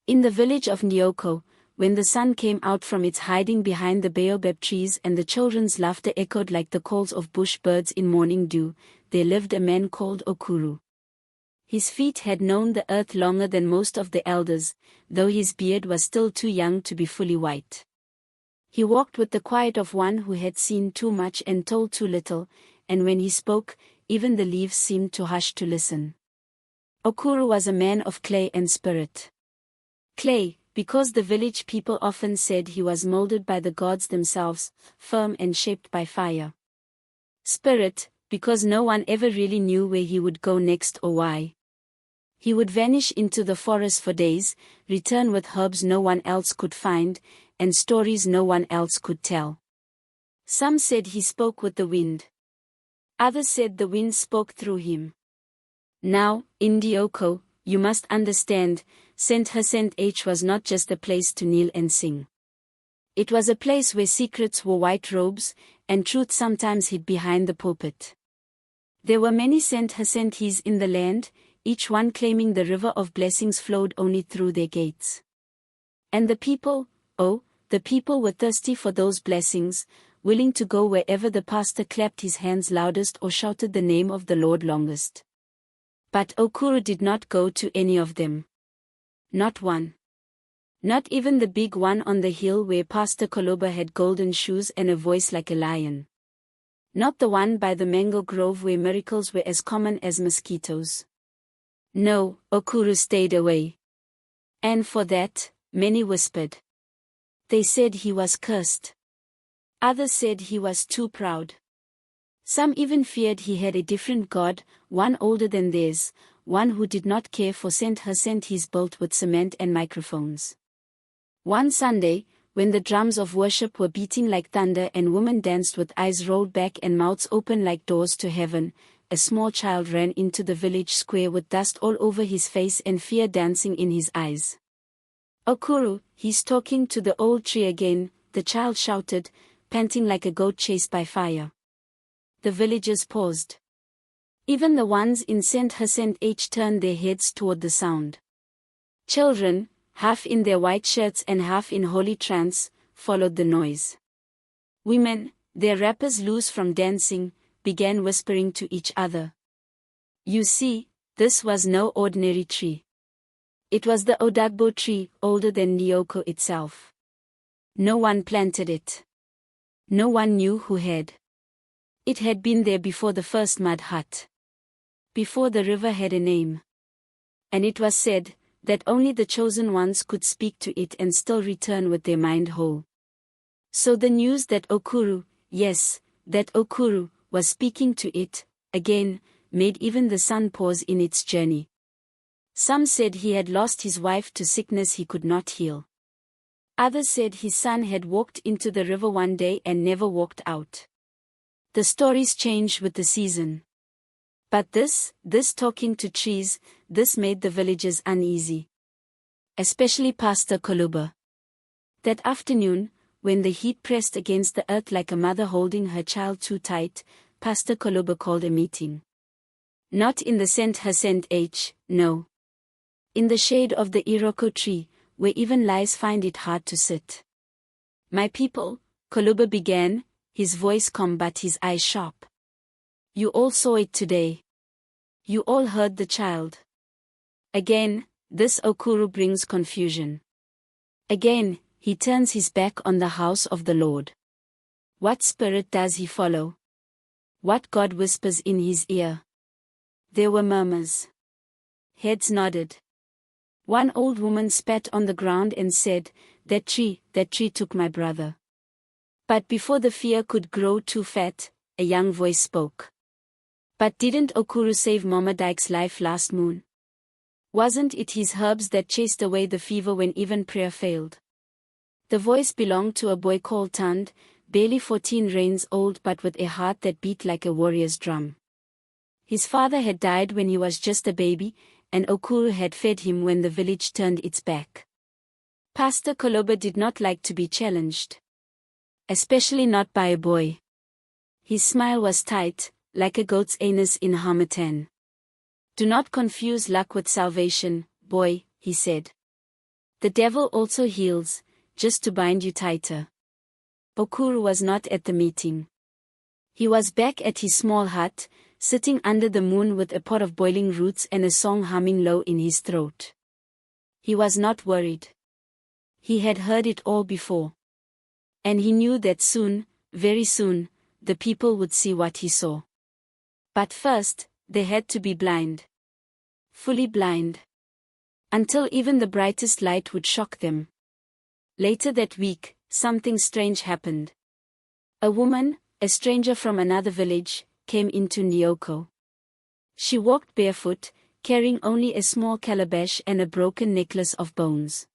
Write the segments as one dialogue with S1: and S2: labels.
S1: In the village of Nyoko, when the sun came out from its hiding behind the baobab trees and the children's laughter echoed like the calls of bush birds in morning dew, there lived a man called Okuru. His feet had known the earth longer than most of the elders, though his beard was still too young to be fully white. He walked with the quiet of one who had seen too much and told too little, and when he spoke, even the leaves seemed to hush to listen. Okuru was a man of clay and spirit. Clay, because the village people often said he was molded by the gods themselves, firm and shaped by fire. Spirit, because no one ever really knew where he would go next or why. He would vanish into the forest for days, return with herbs no one else could find, and stories no one else could tell. Some said he spoke with the wind. Others said the wind spoke through him. Now, in Nyoko, you must understand, St. Hyacinthe H was not just a place to kneel and sing. It was a place where secrets wore white robes, and truth sometimes hid behind the pulpit. There were many St. Hyacinthes in the land, each one claiming the river of blessings flowed only through their gates. And the people, oh, the people were thirsty for those blessings, willing to go wherever the pastor clapped his hands loudest or shouted the name of the Lord longest. But Okuru did not go to any of them. Not one. Not even the big one on the hill where Pastor Koloba had golden shoes and a voice like a lion. Not the one by the mango grove where miracles were as common as mosquitoes. No, Okuru stayed away. And for that, many whispered. They said he was cursed. Others said he was too proud. Some even feared he had a different god, one older than theirs, one who did not care for St. Hyacinthes built with cement and microphones. One Sunday, when the drums of worship were beating like thunder and women danced with eyes rolled back and mouths open like doors to heaven, a small child ran into the village square with dust all over his face and fear dancing in his eyes. Okuru, he's talking to the old tree again, the child shouted, panting like a goat chased by fire. The villagers paused. Even the ones in St. Hyacinthe H turned their heads toward the sound. Children, half in their white shirts and half in holy trance, followed the noise. Women, their wrappers loose from dancing, began whispering to each other. You see, this was no ordinary tree. It was the Odagbo tree, older than Nyoko itself. No one planted it. No one knew who had. It had been there before the first mud hut. Before the river had a name. And it was said that only the chosen ones could speak to it and still return with their mind whole. So the news that Okuru, yes, that Okuru, was speaking to it, again, made even the sun pause in its journey. Some said he had lost his wife to sickness he could not heal. Others said his son had walked into the river one day and never walked out. The stories change with the season. But this talking to trees, this made the villagers uneasy. Especially Pastor Koloba. That afternoon, when the heat pressed against the earth like a mother holding her child too tight, Pastor Koloba called a meeting. Not in the St. Hyacinthe H, no. In the shade of the Iroko tree, where even lies find it hard to sit. My people, Koloba began, his voice calm but his eyes sharp. You all saw it today. You all heard the child. Again, this Okuru brings confusion. Again, he turns his back on the house of the Lord. What spirit does he follow? What God whispers in his ear? There were murmurs. Heads nodded. One old woman spat on the ground and said, that tree took my brother. But before the fear could grow too fat, a young voice spoke. But didn't Okuru save Mama Dyke's life last moon? Wasn't it his herbs that chased away the fever when even prayer failed? The voice belonged to a boy called Tand, barely 14 reigns old but with a heart that beat like a warrior's drum. His father had died when he was just a baby, and Okuru had fed him when the village turned its back. Pastor Koloba did not like to be challenged. Especially not by a boy. His smile was tight, like a goat's anus in Harmattan. Do not confuse luck with salvation, boy, he said. The devil also heals, just to bind you tighter. Okuru was not at the meeting. He was back at his small hut, sitting under the moon with a pot of boiling roots and a song humming low in his throat. He was not worried. He had heard it all before. And he knew that soon, very soon, the people would see what he saw. But first, they had to be blind. Fully blind. Until even the brightest light would shock them. Later that week, something strange happened. A woman, a stranger from another village, came into Nyoko. She walked barefoot, carrying only a small calabash and a broken necklace of bones.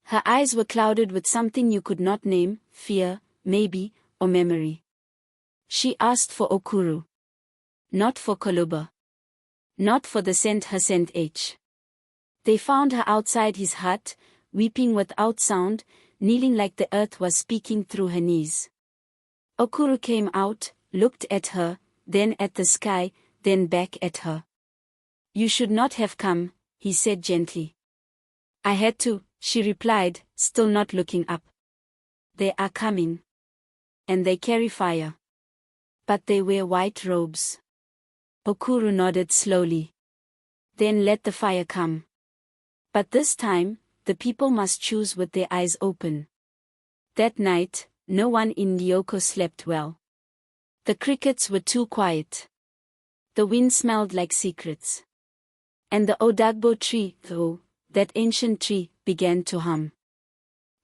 S1: Her eyes were clouded with something you could not name, fear, maybe, or memory. She asked for Okuru. Not for Koluba. Not for the St. They found her outside his hut, weeping without sound, kneeling like the earth was speaking through her knees. Okuru came out, looked at her, then at the sky, then back at her. "You should not have come," he said gently. "I had to," she replied, still not looking up. "They are coming. And they carry fire. But they wear white robes." Okuru nodded slowly. "Then let the fire come. But this time, the people must choose with their eyes open." That night, no one in Nyoko slept well. The crickets were too quiet. The wind smelled like secrets. And the Odagbo tree, though, that ancient tree, began to hum.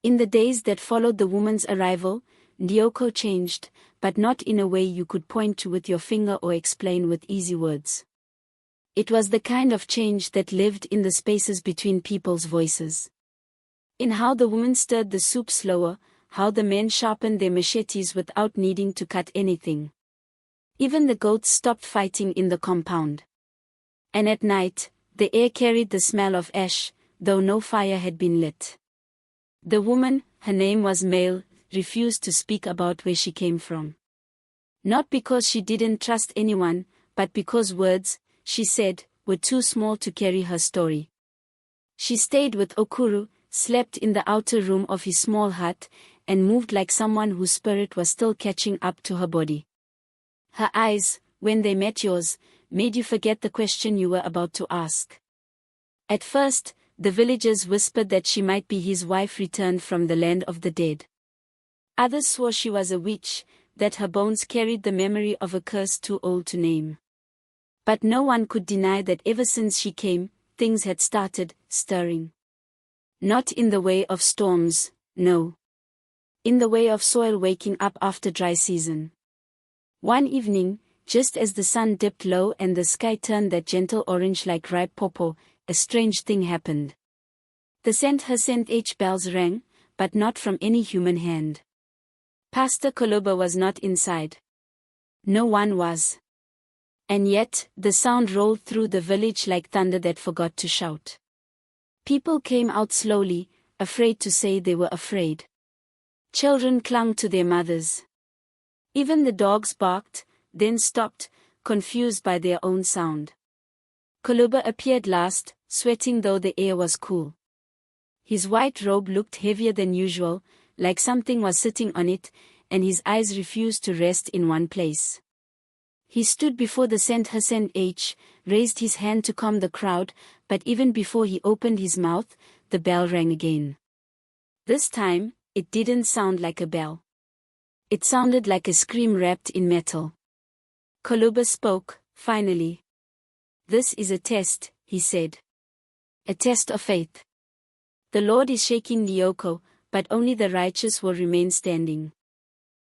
S1: In the days that followed the woman's arrival, Nyoko changed, but not in a way you could point to with your finger or explain with easy words. It was the kind of change that lived in the spaces between people's voices. In how the woman stirred the soup slower, how the men sharpened their machetes without needing to cut anything. Even the goats stopped fighting in the compound. And at night, the air carried the smell of ash, though no fire had been lit. The woman, her name was Male, refused to speak about where she came from. Not because she didn't trust anyone, but because words, she said, were too small to carry her story. She stayed with Okuru, slept in the outer room of his small hut, and moved like someone whose spirit was still catching up to her body. Her eyes, when they met yours, made you forget the question you were about to ask. At first, the villagers whispered that she might be his wife returned from the land of the dead. Others swore she was a witch, that her bones carried the memory of a curse too old to name. But no one could deny that ever since she came, things had started stirring. Not in the way of storms, no. In the way of soil waking up after dry season. One evening, just as the sun dipped low and the sky turned that gentle orange like ripe pawpaw, a strange thing happened. The St. bells rang, but not from any human hand. Pastor Koloba was not inside. No one was. And yet, the sound rolled through the village like thunder that forgot to shout. People came out slowly, afraid to say they were afraid. Children clung to their mothers. Even the dogs barked, then stopped, confused by their own sound. Koloba appeared last, sweating though the air was cool. His white robe looked heavier than usual, like something was sitting on it, and his eyes refused to rest in one place. He stood before the St. raised his hand to calm the crowd, but even before he opened his mouth, the bell rang again. This time, it didn't sound like a bell. It sounded like a scream wrapped in metal. Koloba spoke, finally. "This is a test," he said. "A test of faith. The Lord is shaking Nyoko, but only the righteous will remain standing."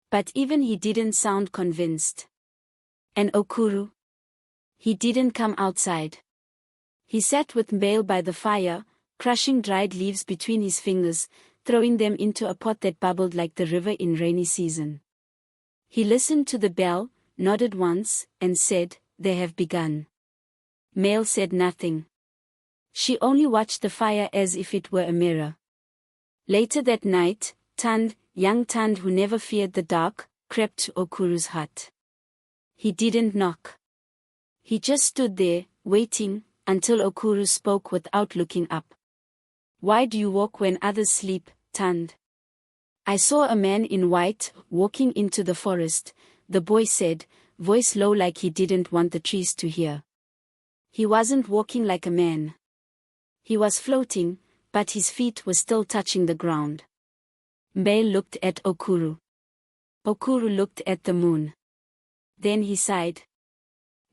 S1: But even he didn't sound convinced. And Okuru? He didn't come outside. He sat with Mbale by the fire, crushing dried leaves between his fingers, throwing them into a pot that bubbled like the river in rainy season. He listened to the bell, nodded once, and said, "They have begun." Mbale said nothing. She only watched the fire as if it were a mirror. Later that night, young Tand who never feared the dark, crept to Okuru's hut. He didn't knock. He just stood there, waiting, until Okuru spoke without looking up. Why do you walk when others sleep, Tand? I saw a man in white, walking into the forest, the boy said, voice low like he didn't want the trees to hear. He wasn't walking like a man. He was floating, but his feet were still touching the ground. Mbale looked at Okuru. Okuru looked at the moon. Then he sighed.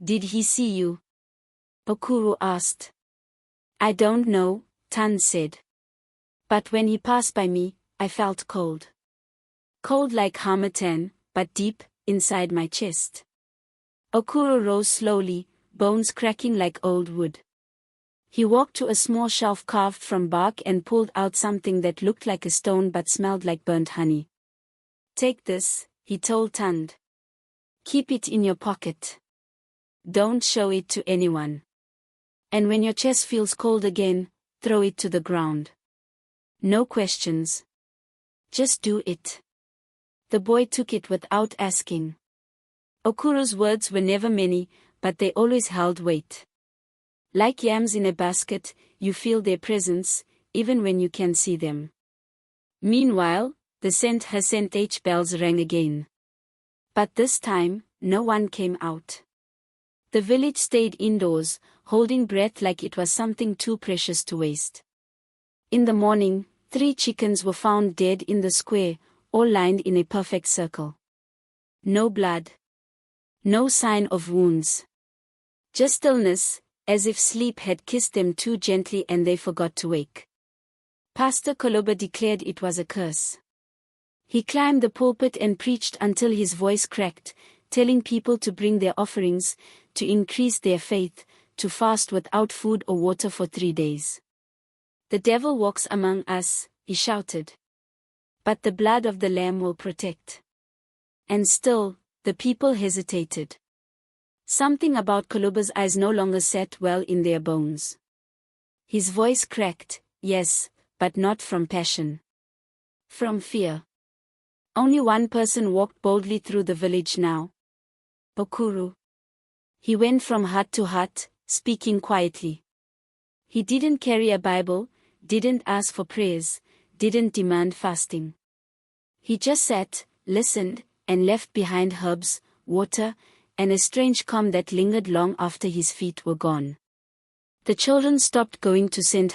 S1: Did he see you? Okuru asked. I don't know, Tan said. But when he passed by me, I felt cold. Cold like harmattan, but deep, inside my chest. Okuru rose slowly, bones cracking like old wood. He walked to a small shelf carved from bark and pulled out something that looked like a stone but smelled like burnt honey. Take this, he told Tand. Keep it in your pocket. Don't show it to anyone. And when your chest feels cold again, throw it to the ground. No questions. Just do it. The boy took it without asking. Okuru's words were never many, but they always held weight. Like yams in a basket, you feel their presence, even when you can see them. Meanwhile, the St. bells rang again. But this time, no one came out. The village stayed indoors, holding breath like it was something too precious to waste. In the morning, 3 chickens were found dead in the square, all lined in a perfect circle. No blood. No sign of wounds. Just stillness, as if sleep had kissed them too gently and they forgot to wake. Pastor Koloba declared it was a curse. He climbed the pulpit and preached until his voice cracked, telling people to bring their offerings, to increase their faith, to fast without food or water for 3 days. The devil walks among us, he shouted. But the blood of the Lamb will protect. And still, the people hesitated. Something about Koloba's eyes no longer sat well in their bones. His voice cracked, yes, but not from passion. From fear. Only one person walked boldly through the village now. Okuru. He went from hut to hut, speaking quietly. He didn't carry a Bible, didn't ask for prayers, didn't demand fasting. He just sat, listened, and left behind herbs, water, and a strange calm that lingered long after his feet were gone. The children stopped going to St.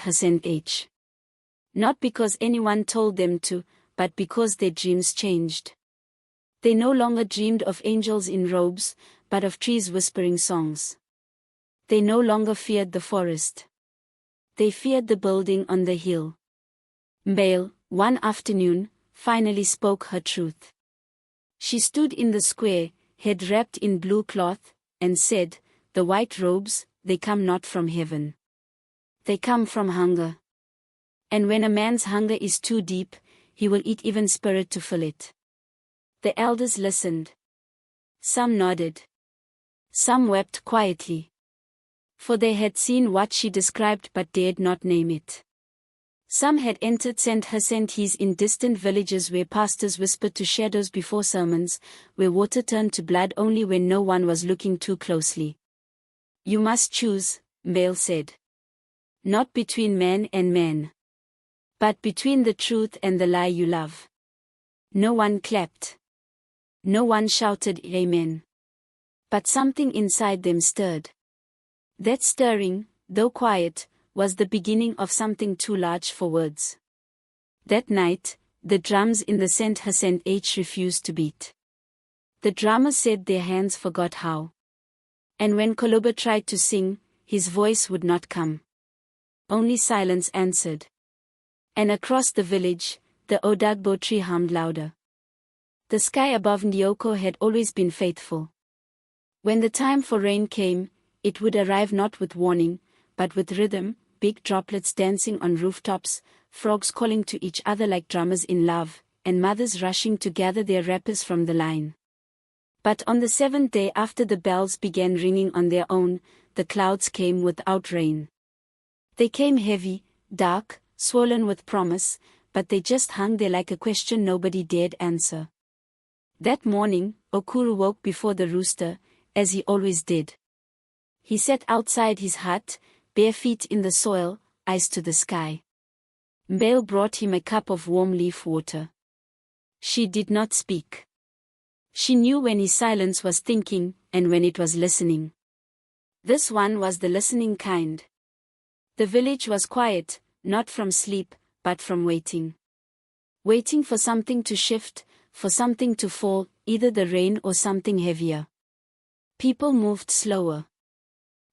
S1: Not because anyone told them to, but because their dreams changed. They no longer dreamed of angels in robes, but of trees whispering songs. They no longer feared the forest. They feared the building on the hill. Mbale, one afternoon, finally spoke her truth. She stood in the square, head wrapped in blue cloth, and said, the white robes, they come not from heaven. They come from hunger. And when a man's hunger is too deep, he will eat even spirit to fill it. The elders listened. Some nodded. Some wept quietly. For they had seen what she described but dared not name it. Some had entered St. in distant villages where pastors whispered to shadows before sermons, where water turned to blood only when no one was looking too closely. You must choose, Mbale said. Not between man and man. But between the truth and the lie you love. No one clapped. No one shouted Amen. But something inside them stirred. That stirring, though quiet, was the beginning of something too large for words. That night, the drums in the St. refused to beat. The drummers said their hands forgot how. And when Koloba tried to sing, his voice would not come. Only silence answered. And across the village, the Odagbo tree hummed louder. The sky above Ndioko had always been faithful. When the time for rain came, it would arrive not with warning, but with rhythm, big droplets dancing on rooftops, frogs calling to each other like drummers in love, and mothers rushing to gather their wrappers from the line. But on the 7th day after the bells began ringing on their own, the clouds came without rain. They came heavy, dark, swollen with promise, but they just hung there like a question nobody dared answer. That morning, Okuru woke before the rooster, as he always did. He sat outside his hut, bare feet in the soil, eyes to the sky. Mbale brought him a cup of warm leaf water. She did not speak. She knew when his silence was thinking, and when it was listening. This one was the listening kind. The village was quiet, not from sleep, but from waiting. Waiting for something to shift, for something to fall, either the rain or something heavier. People moved slower.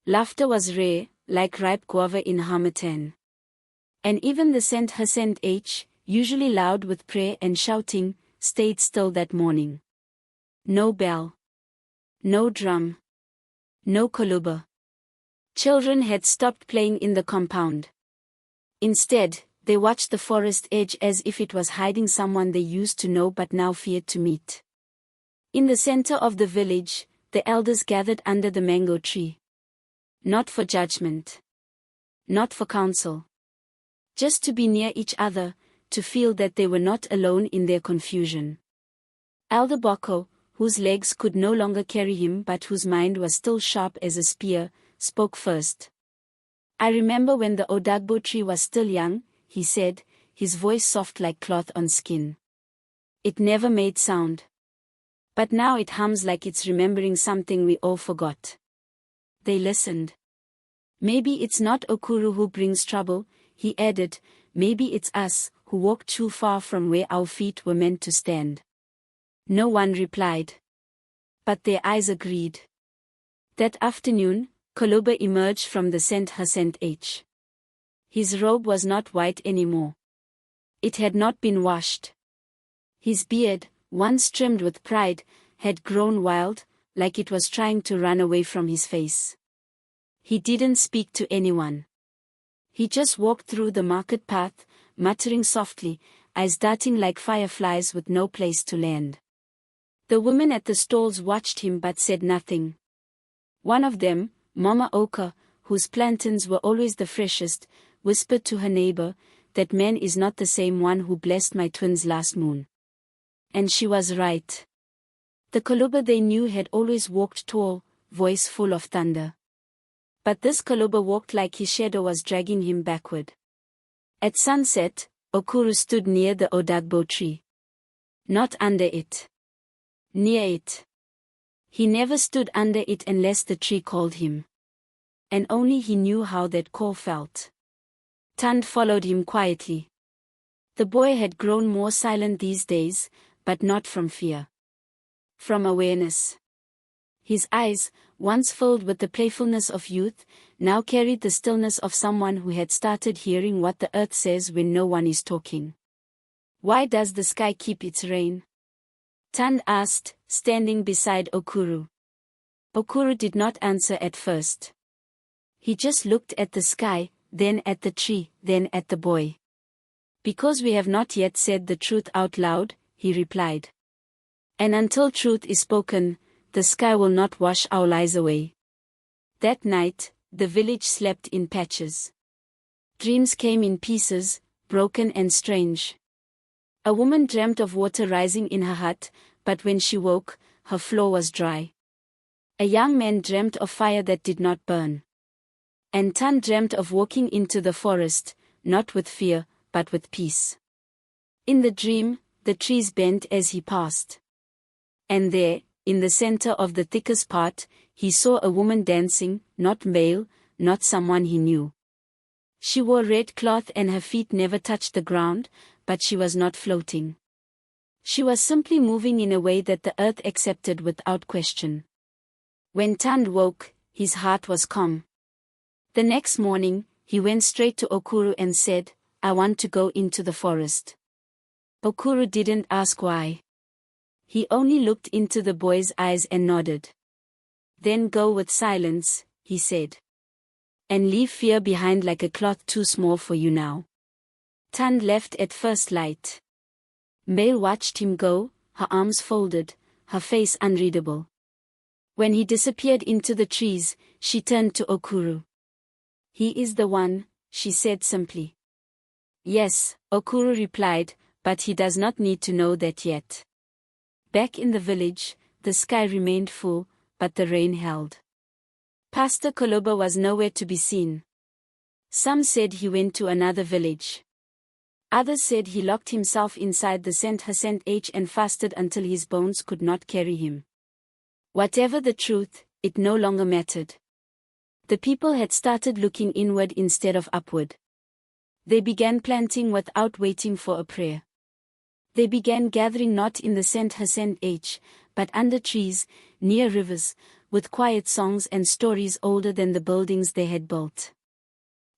S1: Laughter was rare, like ripe guava in Hamatan. And even the Saint Hacent H, usually loud with prayer and shouting, stayed still that morning. No bell. No drum. No koluba. Children had stopped playing in the compound. Instead, they watched the forest edge as if it was hiding someone they used to know but now feared to meet. In the center of the village, the elders gathered under the mango tree. Not for judgment. Not for counsel. Just to be near each other, to feel that they were not alone in their confusion. Elder Boko, whose legs could no longer carry him but whose mind was still sharp as a spear, spoke first. I remember when the Odagbo tree was still young, he said, his voice soft like cloth on skin. It never made sound. But now it hums like it's remembering something we all forgot. They listened. Maybe it's not Okuru who brings trouble, he added, maybe it's us, who walked too far from where our feet were meant to stand. No one replied. But their eyes agreed. That afternoon, Koloba emerged from the Saint Hacent H. His robe was not white anymore. It had not been washed. His beard, once trimmed with pride, had grown wild, like it was trying to run away from his face. He didn't speak to anyone. He just walked through the market path, muttering softly, eyes darting like fireflies with no place to land. The women at the stalls watched him but said nothing. One of them, Mama Oka, whose plantains were always the freshest, whispered to her neighbor, that man is not the same one who blessed my twins last moon. And she was right. The Koluba they knew had always walked tall, voice full of thunder. But this Koluba walked like his shadow was dragging him backward. At sunset, Okuru stood near the Odagbo tree. Not under it. Near it. He never stood under it unless the tree called him. And only he knew how that call felt. Tand followed him quietly. The boy had grown more silent these days, but not from fear. From awareness. His eyes, once filled with the playfulness of youth, now carried the stillness of someone who had started hearing what the earth says when no one is talking. Why does the sky keep its rain? Tand asked, standing beside Okuru. Okuru did not answer at first. He just looked at the sky, then at the tree, then at the boy. Because we have not yet said the truth out loud, he replied. And until truth is spoken, the sky will not wash our lies away. That night, the village slept in patches. Dreams came in pieces, broken and strange. A woman dreamt of water rising in her hut, but when she woke, her floor was dry. A young man dreamt of fire that did not burn. And Tan dreamt of walking into the forest, not with fear, but with peace. In the dream, the trees bent as he passed. And there, in the center of the thickest part, he saw a woman dancing, not male, not someone he knew. She wore red cloth and her feet never touched the ground, but she was not floating. She was simply moving in a way that the earth accepted without question. When Tand woke, his heart was calm. The next morning, he went straight to Okuru and said, I want to go into the forest. Okuru didn't ask why. He only looked into the boy's eyes and nodded. Then go with silence, he said. And leave fear behind like a cloth too small for you now. Tand left at first light. Male watched him go, her arms folded, her face unreadable. When he disappeared into the trees, she turned to Okuru. He is the one, she said simply. Yes, Okuru replied, but he does not need to know that yet. Back in the village, the sky remained full, but the rain held. Pastor Koloba was nowhere to be seen. Some said he went to another village. Others said he locked himself inside the St. and fasted until his bones could not carry him. Whatever the truth, it no longer mattered. The people had started looking inward instead of upward. They began planting without waiting for a prayer. They began gathering not in the St. but under trees, near rivers, with quiet songs and stories older than the buildings they had built.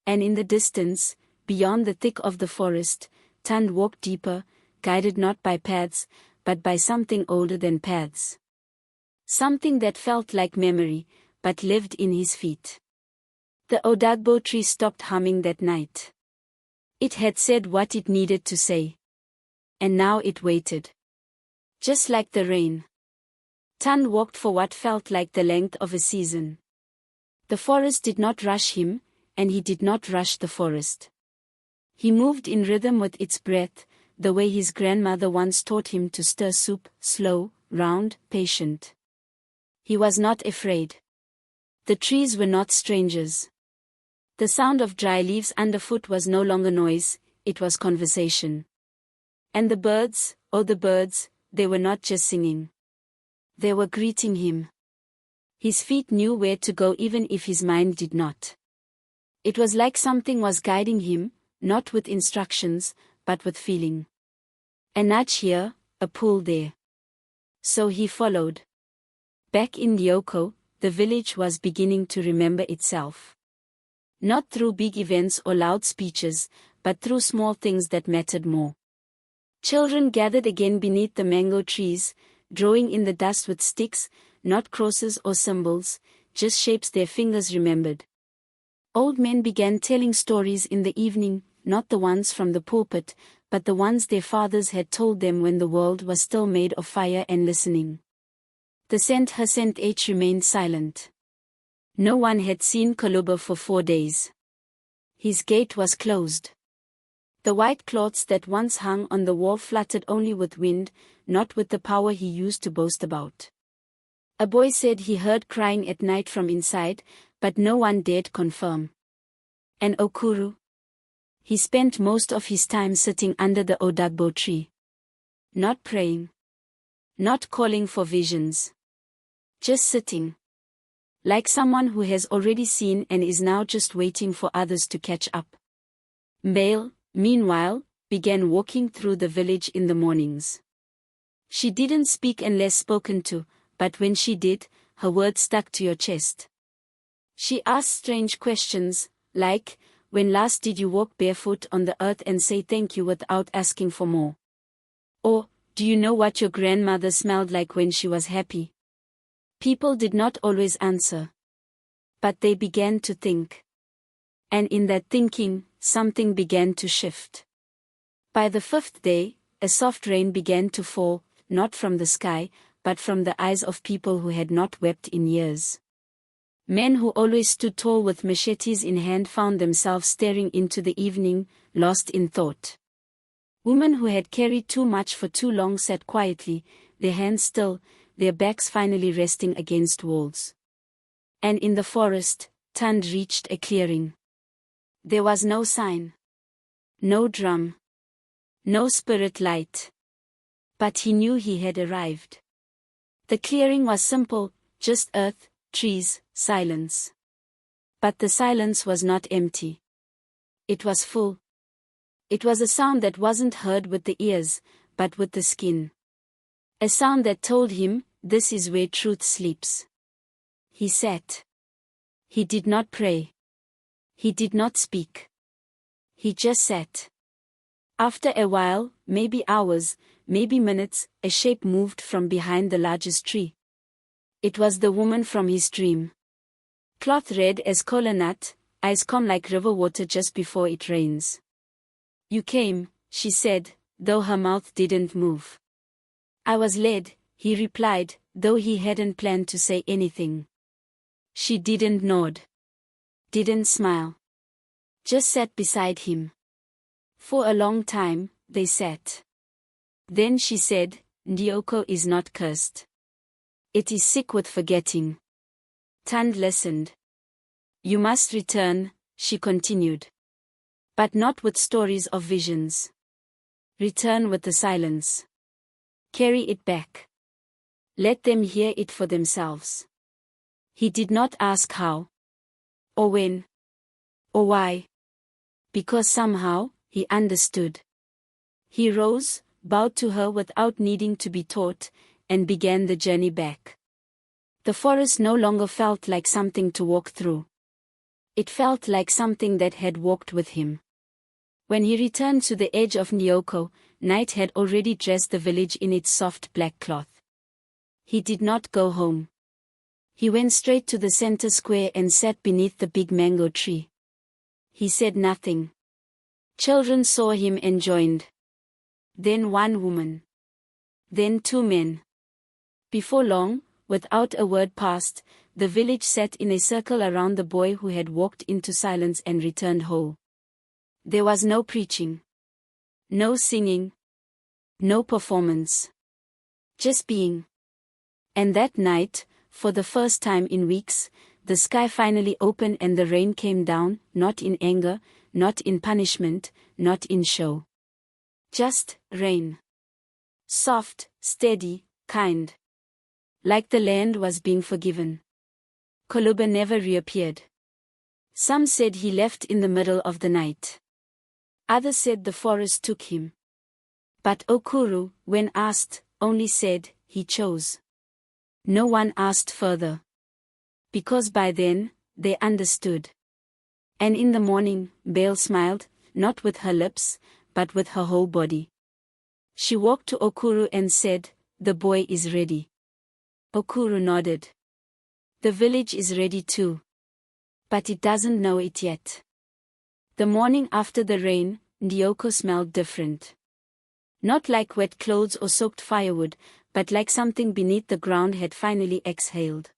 S1: And in the distance, beyond the thick of the forest, Tand walked deeper, guided not by paths, but by something older than paths. Something that felt like memory, but lived in his feet. The Odagbo tree stopped humming that night. It had said what it needed to say. And now it waited. Just like the rain. Tand walked for what felt like the length of a season. The forest did not rush him, and he did not rush the forest. He moved in rhythm with its breath, the way his grandmother once taught him to stir soup, slow, round, patient. He was not afraid. The trees were not strangers. The sound of dry leaves underfoot was no longer noise, it was conversation. And the birds, oh the birds, they were not just singing. They were greeting him. His feet knew where to go even if his mind did not. It was like something was guiding him, not with instructions, but with feeling. A nudge here, a pull there. So he followed. Back in Lyoko, the village was beginning to remember itself. Not through big events or loud speeches, but through small things that mattered more. Children gathered again beneath the mango trees, drawing in the dust with sticks, not crosses or symbols, just shapes their fingers remembered. Old men began telling stories in the evening, not the ones from the pulpit, but the ones their fathers had told them when the world was still made of fire and listening. The St. remained silent. No one had seen Koluba for 4 days. His gate was closed. The white cloths that once hung on the wall fluttered only with wind, not with the power he used to boast about. A boy said he heard crying at night from inside, but no one dared confirm. And Okuru? He spent most of his time sitting under the Odagbo tree. Not praying. Not calling for visions. Just sitting. Like someone who has already seen and is now just waiting for others to catch up. Mbale, meanwhile, began walking through the village in the mornings. She didn't speak unless spoken to, but when she did, her words stuck to your chest. She asked strange questions, like, when last did you walk barefoot on the earth and say thank you without asking for more? Or, do you know what your grandmother smelled like when she was happy? People did not always answer. But they began to think. And in that thinking, something began to shift. By the 5th day, a soft rain began to fall, not from the sky, but from the eyes of people who had not wept in years. Men who always stood tall with machetes in hand found themselves staring into the evening, lost in thought. Women who had carried too much for too long sat quietly, their hands still, their backs finally resting against walls. And in the forest, Tand reached a clearing. There was no sign. No drum. No spirit light. But he knew he had arrived. The clearing was simple, just earth, trees, silence. But the silence was not empty. It was full. It was a sound that wasn't heard with the ears, but with the skin. A sound that told him, this is where truth sleeps. He sat. He did not pray. He did not speak. He just sat. After a while, maybe hours, maybe minutes, a shape moved from behind the largest tree. It was the woman from his dream. Cloth red as kola nut, eyes calm like river water just before it rains. You came, she said, though her mouth didn't move. I was led, he replied, though he hadn't planned to say anything. She didn't nod. Didn't smile. Just sat beside him. For a long time, they sat. Then she said, Ndioko is not cursed. It is sick with forgetting. Tand listened. You must return, she continued. But not with stories of visions. Return with the silence. Carry it back. Let them hear it for themselves. He did not ask how, or when, or why. Because somehow, he understood. He rose, bowed to her without needing to be taught, and began the journey back. The forest no longer felt like something to walk through. It felt like something that had walked with him. When he returned to the edge of Nyoko, night had already dressed the village in its soft black cloth. He did not go home. He went straight to the center square and sat beneath the big mango tree. He said nothing. Children saw him and joined. Then one woman. Then two men. Before long, without a word passed, the village sat in a circle around the boy who had walked into silence and returned whole. There was no preaching. No singing. No performance. Just being. And that night, for the first time in weeks, the sky finally opened and the rain came down, not in anger, not in punishment, not in show. Just rain. Soft, steady, kind. Like the land was being forgiven. Koluba never reappeared. Some said he left in the middle of the night. Others said the forest took him. But Okuru, when asked, only said, he chose. No one asked further. Because by then, they understood. And in the morning, Bale smiled, not with her lips, but with her whole body. She walked to Okuru and said, "The boy is ready." Okuru nodded. "The village is ready too. But it doesn't know it yet." The morning after the rain, Nyoko smelled different. Not like wet clothes or soaked firewood, but like something beneath the ground had finally exhaled.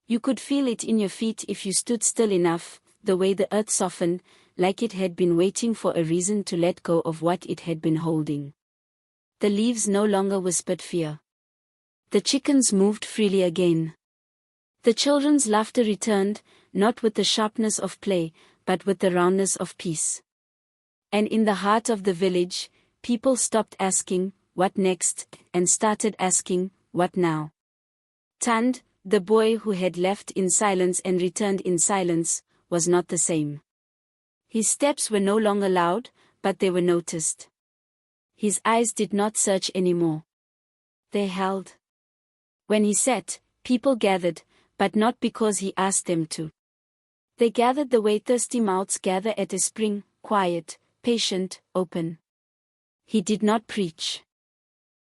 S1: You could feel it in your feet if you stood still enough, the way the earth softened, like it had been waiting for a reason to let go of what it had been holding. The leaves no longer whispered fear. The chickens moved freely again. The children's laughter returned, not with the sharpness of play, but with the roundness of peace. And in the heart of the village, people stopped asking, "What next?" and started asking, "What now?" Tand, the boy who had left in silence and returned in silence, was not the same. His steps were no longer loud, but they were noticed. His eyes did not search anymore. They held. When he sat, people gathered, but not because he asked them to. They gathered the way thirsty mouths gather at a spring, quiet, patient, open. He did not preach.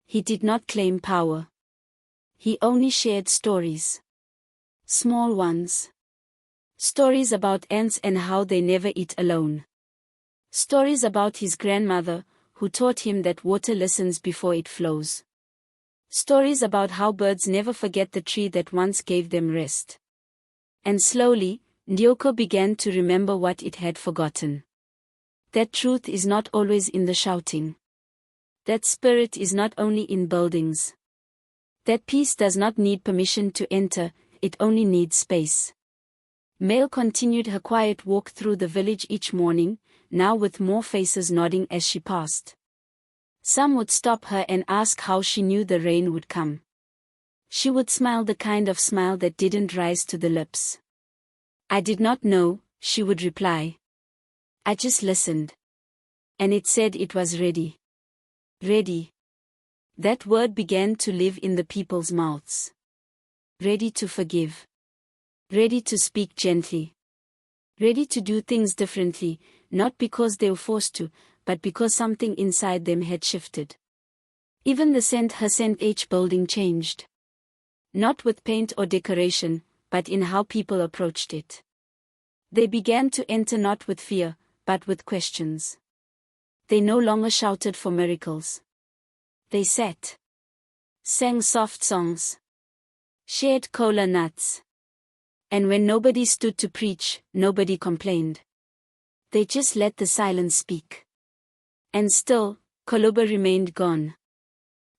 S1: He did not claim power. He only shared stories. Small ones. Stories about ants and how they never eat alone. Stories about his grandmother, who taught him that water listens before it flows. Stories about how birds never forget the tree that once gave them rest. And slowly, Nyoko began to remember what it had forgotten. That truth is not always in the shouting. That spirit is not only in buildings. That peace does not need permission to enter, it only needs space. Male continued her quiet walk through the village each morning, now with more faces nodding as she passed. Some would stop her and ask how she knew the rain would come. She would smile, the kind of smile that didn't rise to the lips. "I did not know," she would reply. "I just listened. And it said it was ready." Ready. That word began to live in the people's mouths. Ready to forgive. Ready to speak gently. Ready to do things differently, not because they were forced to, but because something inside them had shifted. Even the her H building changed. Not with paint or decoration, but in how people approached it. They began to enter not with fear, but with questions. They no longer shouted for miracles. They sat. Sang soft songs. Shared cola nuts. And when nobody stood to preach, nobody complained. They just let the silence speak. And still, Koluba remained gone.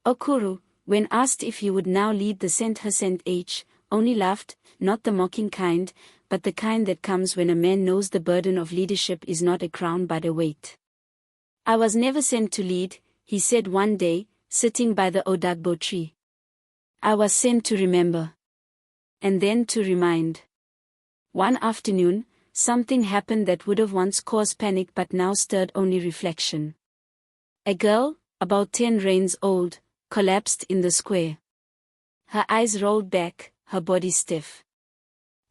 S1: Okuru, when asked if he would now lead the H, only laughed, not the mocking kind, but the kind that comes when a man knows the burden of leadership is not a crown but a weight. "I was never sent to lead," he said one day, sitting by the odagbo tree. I was sent to remember. And then to remind. One afternoon, something happened that would have once caused panic but now stirred only reflection. A girl, about 10 reigns old, collapsed in the square. Her eyes rolled back, her body stiff.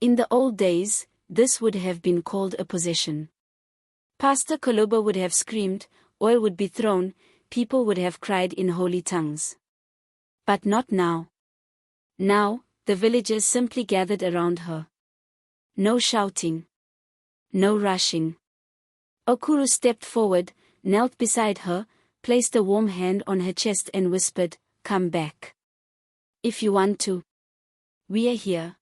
S1: In the old days, this would have been called a possession. Pastor Koloba would have screamed, oil would be thrown, people would have cried in holy tongues. But not now. Now, the villagers simply gathered around her. No shouting. No rushing. Okuru stepped forward, knelt beside her, placed a warm hand on her chest and whispered, "Come back. If you want to. We are here."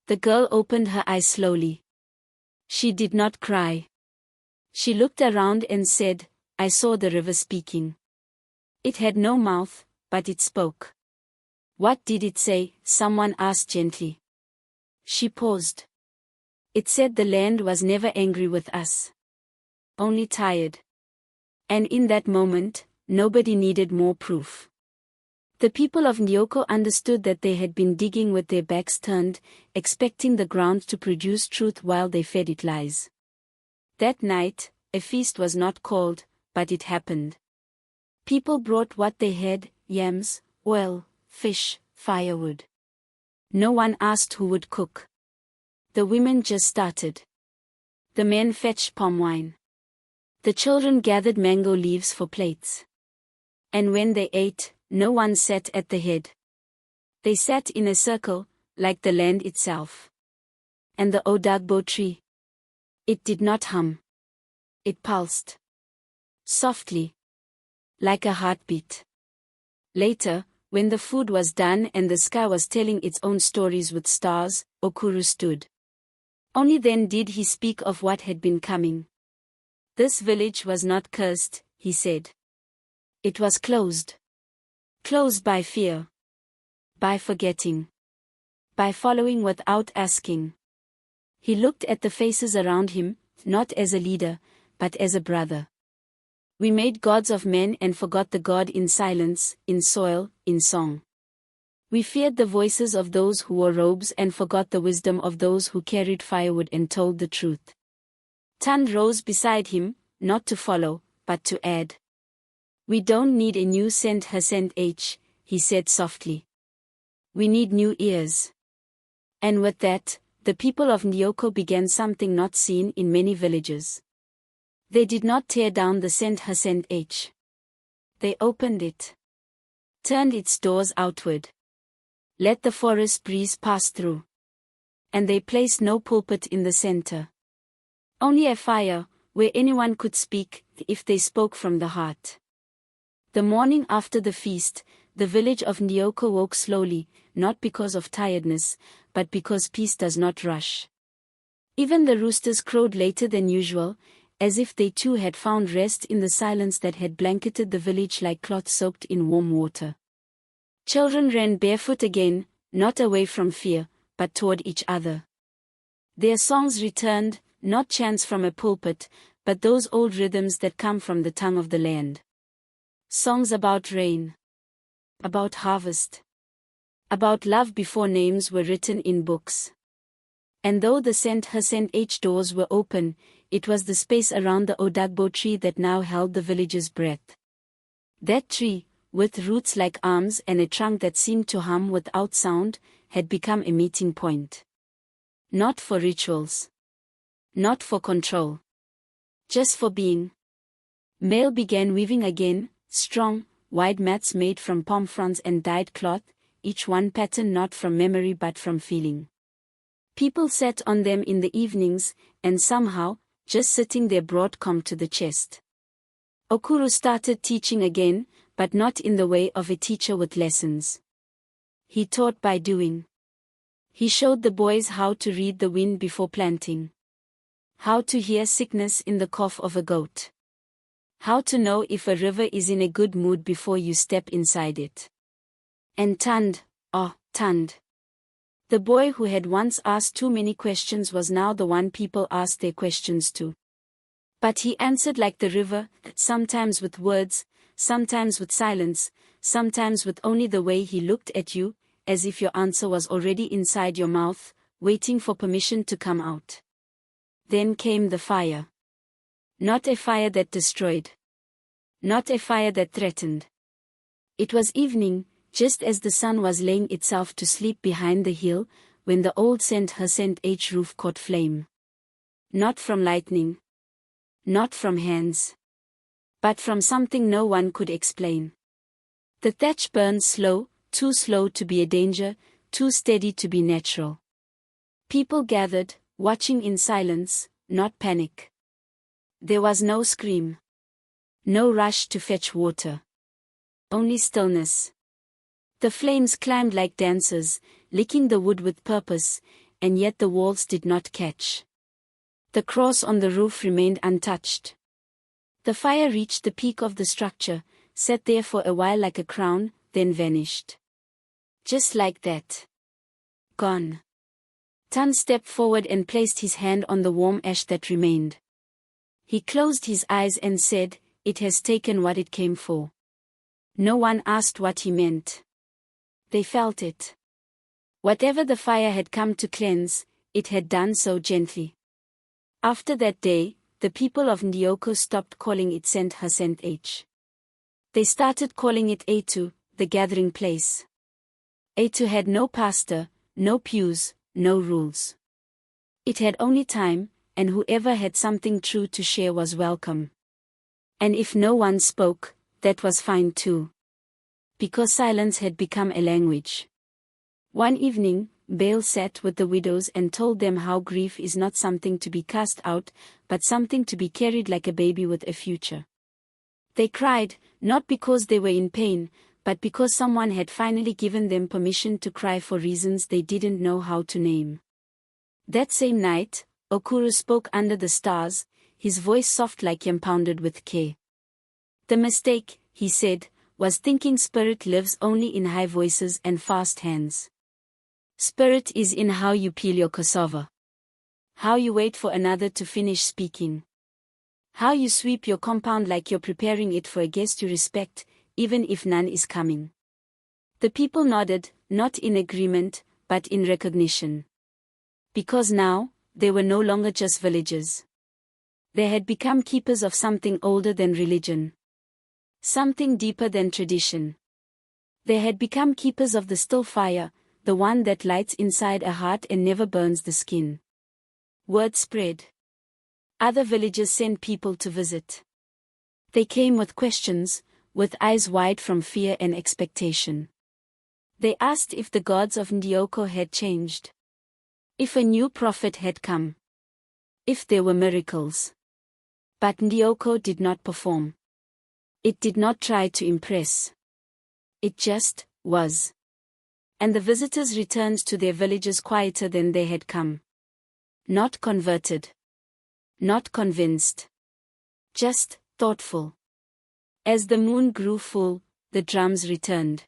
S1: The girl opened her eyes slowly. She did not cry. She looked around and said, "I saw the river speaking. It had no mouth, but it spoke." "What did it say?" someone asked gently. She paused. "It said the land was never angry with us. Only tired." And in that moment, nobody needed more proof. The people of Nyoko understood that they had been digging with their backs turned, expecting the ground to produce truth while they fed it lies. That night, a feast was not called, but it happened. People brought what they had: yams, oil, fish, firewood. No one asked who would cook. The women just started. The men fetched palm wine. The children gathered mango leaves for plates. And when they ate, no one sat at the head. They sat in a circle, like the land itself. And the odagbo tree. It did not hum. It pulsed. Softly. Like a heartbeat. Later, when the food was done and the sky was telling its own stories with stars, Okuru stood. Only then did he speak of what had been coming. This village was not cursed, he said. It was closed. Closed by fear. By forgetting. By following without asking. He looked at the faces around him, not as a leader, but as a brother. We made gods of men and forgot the God in silence, in soil, in song. We feared the voices of those who wore robes and forgot the wisdom of those who carried firewood and told the truth. Tand rose beside him, not to follow, but to add. We don't need a new Saint Hassan H, he said softly. We need new ears. And with that, the people of Nyoko began something not seen in many villages. They did not tear down the Saint Hassan H. They opened it. Turned its doors outward. Let the forest breeze pass through. And they placed no pulpit in the center. Only a fire, where anyone could speak, if they spoke from the heart. The morning after the feast, the village of Nyoko woke slowly, not because of tiredness, but because peace does not rush. Even the roosters crowed later than usual, as if they too had found rest in the silence that had blanketed the village like cloth soaked in warm water. Children ran barefoot again, not away from fear, but toward each other. Their songs returned, not chants from a pulpit, but those old rhythms that come from the tongue of the land. Songs about rain. About harvest. About love before names were written in books. And though the Saint Hassan H doors were open, it was the space around the odagbo tree that now held the village's breath. That tree, with roots like arms and a trunk that seemed to hum without sound, had become a meeting point. Not for rituals. Not for control. Just for being. Male began weaving again, strong, wide mats made from palm fronds and dyed cloth, each one patterned not from memory but from feeling. People sat on them in the evenings, and somehow, just sitting there brought calm to the chest. Okuru started teaching again, but not in the way of a teacher with lessons. He taught by doing. He showed the boys how to read the wind before planting. How to hear sickness in the cough of a goat. How to know if a river is in a good mood before you step inside it. And Tand, Tand. The boy who had once asked too many questions was now the one people asked their questions to. But he answered like the river, sometimes with words, sometimes with silence, sometimes with only the way he looked at you, as if your answer was already inside your mouth, waiting for permission to come out. Then came the fire. Not a fire that destroyed. Not a fire that threatened. It was evening, just as the sun was laying itself to sleep behind the hill, when the old St. H roof caught flame. Not from lightning. Not from hands. But from something no one could explain. The thatch burned slow, too slow to be a danger, too steady to be natural. People gathered, watching in silence, not panic. There was no scream. No rush to fetch water. Only stillness. The flames climbed like dancers, licking the wood with purpose, and yet the walls did not catch. The cross on the roof remained untouched. The fire reached the peak of the structure, sat there for a while like a crown, then vanished. Just like that. Gone. Tan stepped forward and placed his hand on the warm ash that remained. He closed his eyes and said, "It has taken what it came for." No one asked what he meant. They felt it. Whatever the fire had come to cleanse, it had done so gently. After that day, the people of Ndioko stopped calling it St. H. They started calling it Etu, the gathering place. Etu had no pastor, no pews, no rules. It had only time, and whoever had something true to share was welcome. And if no one spoke, that was fine too. Because silence had become a language. One evening, Baal sat with the widows and told them how grief is not something to be cast out, but something to be carried like a baby with a future. They cried, not because they were in pain, but because someone had finally given them permission to cry for reasons they didn't know how to name. That same night, Okuru spoke under the stars, his voice soft like yam pounded with care. The mistake, he said, was thinking spirit lives only in high voices and fast hands. Spirit is in how you peel your cassava. How you wait for another to finish speaking. How you sweep your compound like you're preparing it for a guest you respect, even if none is coming. The people nodded, not in agreement, but in recognition. Because now, they were no longer just villagers. They had become keepers of something older than religion. Something deeper than tradition. They had become keepers of the still fire, the one that lights inside a heart and never burns the skin. Word spread. Other villagers sent people to visit. They came with questions, with eyes wide from fear and expectation. They asked if the gods of Ndioko had changed. If a new prophet had come. If there were miracles. But Ndioko did not perform. It did not try to impress. It just was. And the visitors returned to their villages quieter than they had come. Not converted. Not convinced. Just thoughtful. As the moon grew full, the drums returned.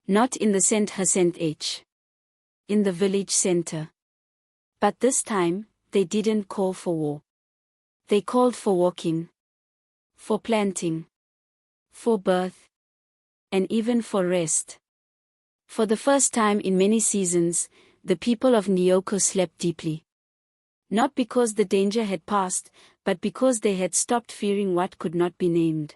S1: Not in the St. H. In the village center. But this time, they didn't call for war. They called for walking. For planting. For birth. And even for rest. For the first time in many seasons, the people of Ndioko slept deeply. Not because the danger had passed, but because they had stopped fearing what could not be named.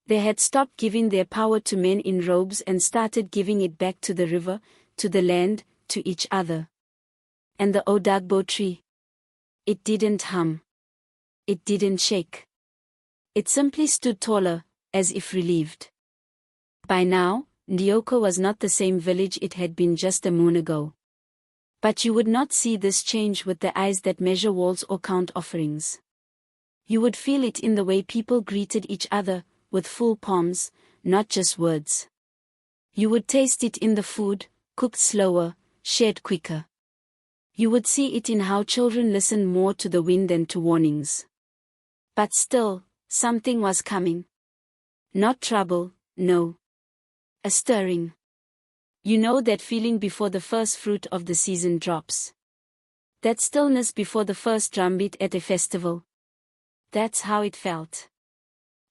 S1: They had stopped giving their power to men in robes and started giving it back to the river, to the land, to each other. And the Odagbo tree. It didn't hum. It didn't shake. It simply stood taller, as if relieved. By now, Ndioko was not the same village it had been just a moon ago. But you would not see this change with the eyes that measure walls or count offerings. You would feel it in the way people greeted each other, with full palms, not just words. You would taste it in the food, cooked slower, shared quicker. You would see it in how children listened more to the wind than to warnings. But still, something was coming. Not trouble, no. A stirring. You know that feeling before the first fruit of the season drops. That stillness before the first drumbeat at a festival. That's how it felt.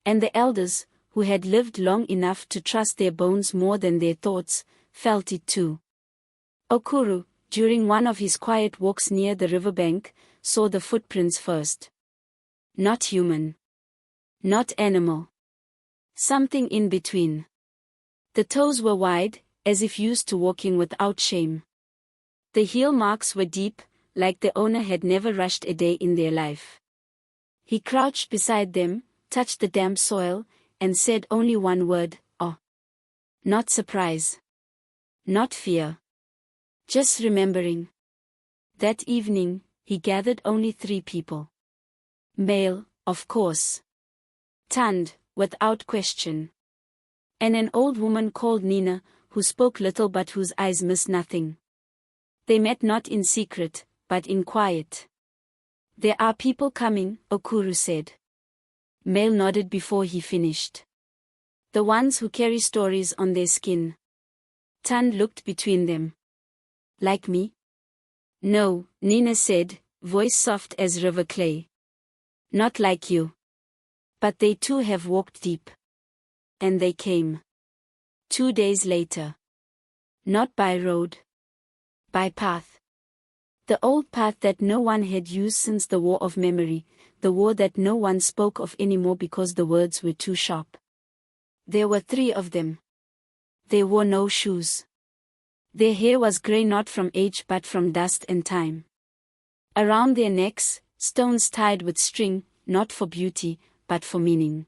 S1: And the elders, who had lived long enough to trust their bones more than their thoughts, felt it too. Okuru, during one of his quiet walks near the riverbank, saw the footprints first. Not human. Not animal. Something in between. The toes were wide, as if used to walking without shame. The heel marks were deep, like the owner had never rushed a day in their life. He crouched beside them, touched the damp soil, and said only one word, "Oh." Not surprise. Not fear. Just remembering. That evening, he gathered only 3 people. Male, of course. Tand, without question. And an old woman called Nina, who spoke little but whose eyes missed nothing. They met not in secret, but in quiet. "There are people coming," Okuru said. Male nodded before he finished. "The ones who carry stories on their skin." Tand looked between them. "Like me?" "No," Nina said, voice soft as river clay. "Not like you. But they too have walked deep." And they came. 2 days later. Not by road. By path. The old path that no one had used since the War of Memory, the war that no one spoke of anymore because the words were too sharp. There were 3 of them. They wore no shoes. Their hair was grey not from age but from dust and time. Around their necks, stones tied with string, not for beauty, but for meaning.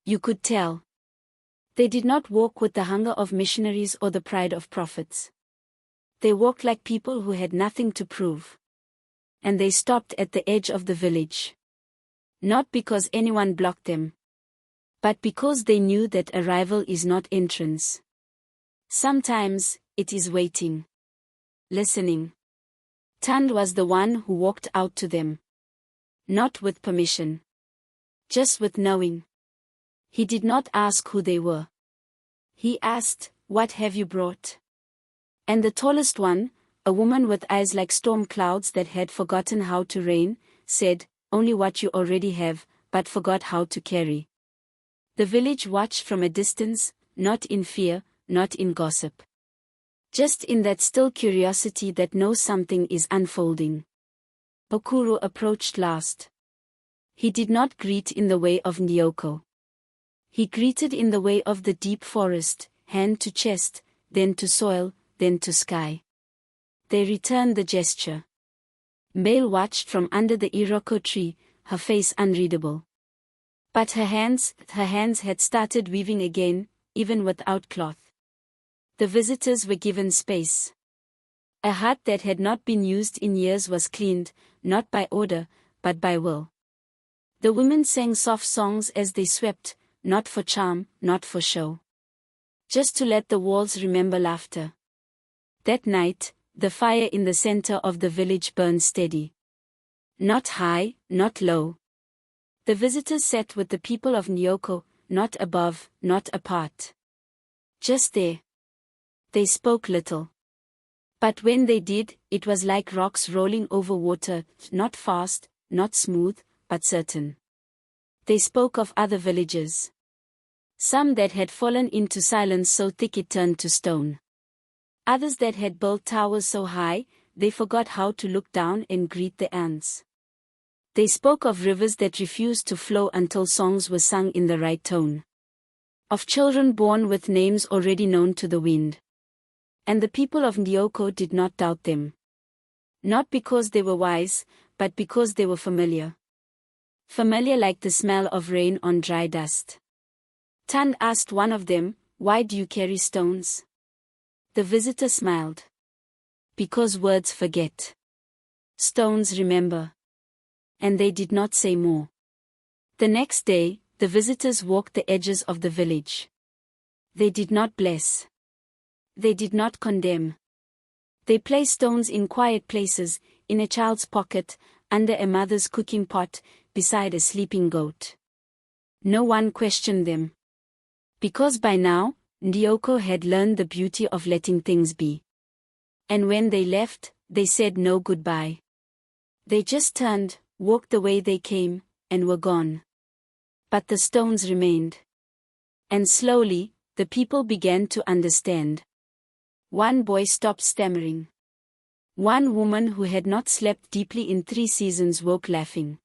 S1: You could tell. They did not walk with the hunger of missionaries or the pride of prophets. They walked like people who had nothing to prove. And they stopped at the edge of the village. Not because anyone blocked them, but because they knew that arrival is not entrance. Sometimes, it is waiting. Listening. Tand was the one who walked out to them. Not with permission. Just with knowing. He did not ask who they were. He asked, "What have you brought?" And the tallest one, a woman with eyes like storm clouds that had forgotten how to rain, said, "Only what you already have, but forgot how to carry." The village watched from a distance, not in fear, not in gossip. Just in that still curiosity that knows something is unfolding. Okuru approached last. He did not greet in the way of Nyoko. He greeted in the way of the deep forest, hand to chest, then to soil, then to sky. They returned the gesture. Male watched from under the iroko tree, her face unreadable. But her hands had started weaving again, even without cloth. The visitors were given space. A hut that had not been used in years was cleaned, not by order, but by will. The women sang soft songs as they swept, not for charm, not for show. Just to let the walls remember laughter. That night, the fire in the center of the village burned steady. Not high, not low. The visitors sat with the people of Nyoko, not above, not apart. Just there. They spoke little. But when they did, it was like rocks rolling over water, not fast, not smooth, but certain. They spoke of other villages. Some that had fallen into silence so thick it turned to stone. Others that had built towers so high, they forgot how to look down and greet the ants. They spoke of rivers that refused to flow until songs were sung in the right tone. Of children born with names already known to the wind. And the people of Nyoko did not doubt them. Not because they were wise, but because they were familiar. Familiar like the smell of rain on dry dust. Tand asked one of them, "Why do you carry stones?" The visitor smiled. "Because words forget. Stones remember." And they did not say more. The next day, the visitors walked the edges of the village. They did not bless. They did not condemn. They placed stones in quiet places, in a child's pocket, under a mother's cooking pot, beside a sleeping goat. No one questioned them. Because by now, Nyoko had learned the beauty of letting things be. And when they left, they said no goodbye. They just turned, walked the way they came, and were gone. But the stones remained. And slowly, the people began to understand. One boy stopped stammering. One woman who had not slept deeply in 3 seasons woke laughing.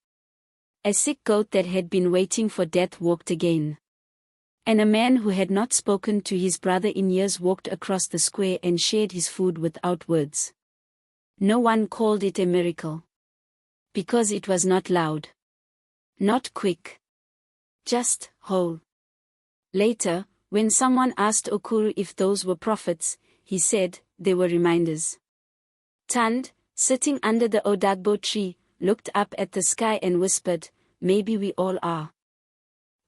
S1: A sick goat that had been waiting for death walked again. And a man who had not spoken to his brother in years walked across the square and shared his food without words. No one called it a miracle. Because it was not loud. Not quick. Just whole. Later, when someone asked Okuru if those were prophets, he said, they were reminders. Tand, sitting under the Odagbo tree, looked up at the sky and whispered, maybe we all are.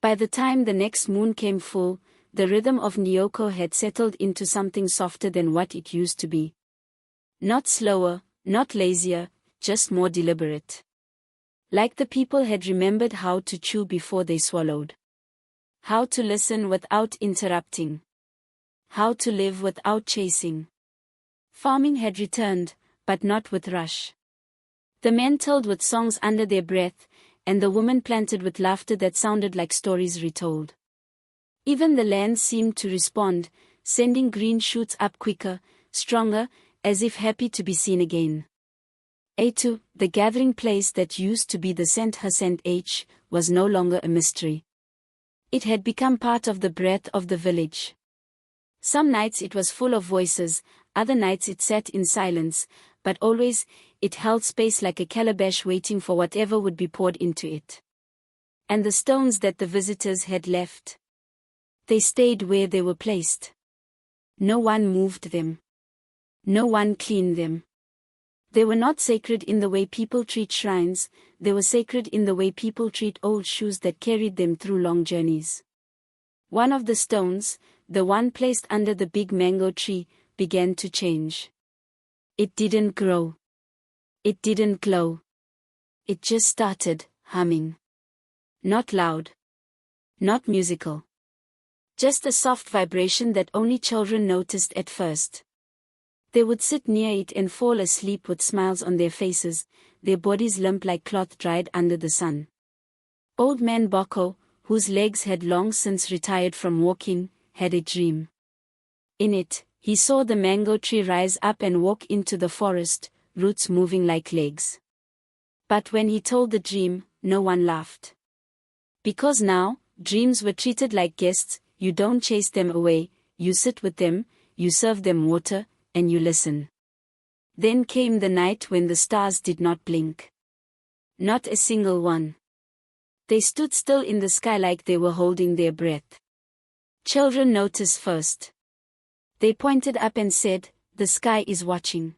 S1: By the time the next moon came full, the rhythm of Nyoko had settled into something softer than what it used to be. Not slower, not lazier, just more deliberate. Like the people had remembered how to chew before they swallowed. How to listen without interrupting. How to live without chasing. Farming had returned, but not with rush. The men told with songs under their breath, and the women planted with laughter that sounded like stories retold. Even the land seemed to respond, sending green shoots up quicker, stronger, as if happy to be seen again. A2, the gathering place that used to be the St. Hacent H, was no longer a mystery. It had become part of the breath of the village. Some nights it was full of voices, other nights it sat in silence, but always, it held space like a calabash waiting for whatever would be poured into it. And the stones that the visitors had left. They stayed where they were placed. No one moved them. No one cleaned them. They were not sacred in the way people treat shrines, they were sacred in the way people treat old shoes that carried them through long journeys. One of the stones, the one placed under the big mango tree, began to change. It didn't grow. It didn't glow. It just started humming. Not loud. Not musical. Just a soft vibration that only children noticed at first. They would sit near it and fall asleep with smiles on their faces, their bodies limp like cloth dried under the sun. Old man Boko, whose legs had long since retired from walking, had a dream. In it, he saw the mango tree rise up and walk into the forest, roots moving like legs. But when he told the dream, no one laughed. Because now, dreams were treated like guests, you don't chase them away, you sit with them, you serve them water, and you listen. Then came the night when the stars did not blink. Not a single one. They stood still in the sky like they were holding their breath. Children noticed first. They pointed up and said, the sky is watching.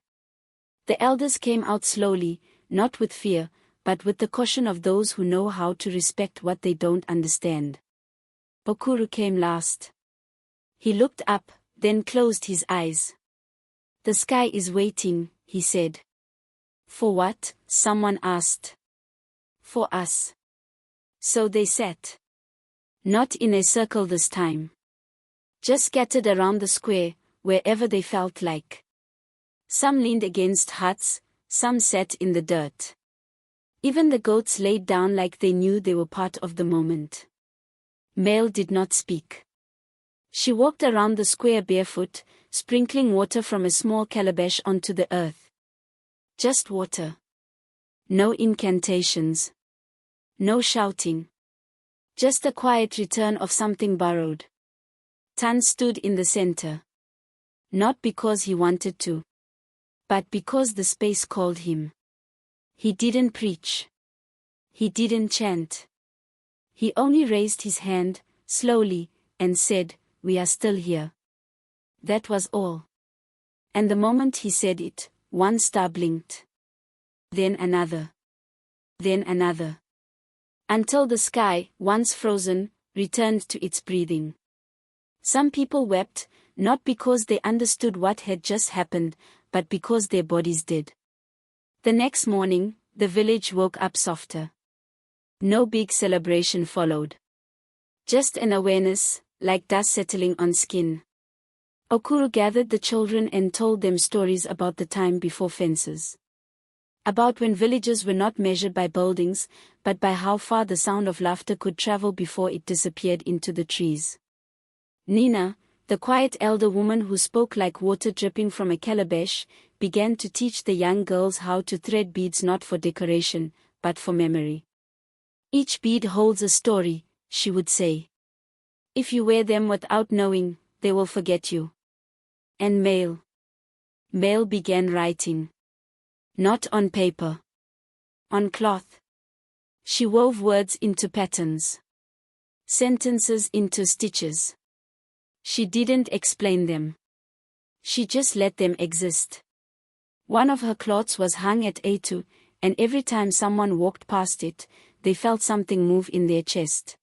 S1: The elders came out slowly, not with fear, but with the caution of those who know how to respect what they don't understand. Okuru came last. He looked up, then closed his eyes. The sky is waiting, he said. For what? Someone asked. For us. So they sat. Not in a circle this time. Just scattered around the square, wherever they felt like. Some leaned against huts, some sat in the dirt. Even the goats laid down like they knew they were part of the moment. Male did not speak. She walked around the square barefoot, sprinkling water from a small calabash onto the earth. Just water. No incantations. No shouting. Just a quiet return of something borrowed. Tan stood in the center. Not because he wanted to. But because the space called him. He didn't preach. He didn't chant. He only raised his hand, slowly, and said, we are still here. That was all. And the moment he said it, one star blinked. Then another. Then another. Until the sky, once frozen, returned to its breathing. Some people wept, not because they understood what had just happened, but because their bodies did. The next morning, the village woke up softer. No big celebration followed. Just an awareness, like dust settling on skin. Okuru gathered the children and told them stories about the time before fences. About when villages were not measured by buildings, but by how far the sound of laughter could travel before it disappeared into the trees. Nina, the quiet elder woman who spoke like water dripping from a calabash, began to teach the young girls how to thread beads not for decoration, but for memory. Each bead holds a story, she would say. If you wear them without knowing, they will forget you. And Mail began writing. Not on paper. On cloth. She wove words into patterns. Sentences into stitches. She didn't explain them. She just let them exist. One of her cloths was hung at A2, and every time someone walked past it, they felt something move in their chest.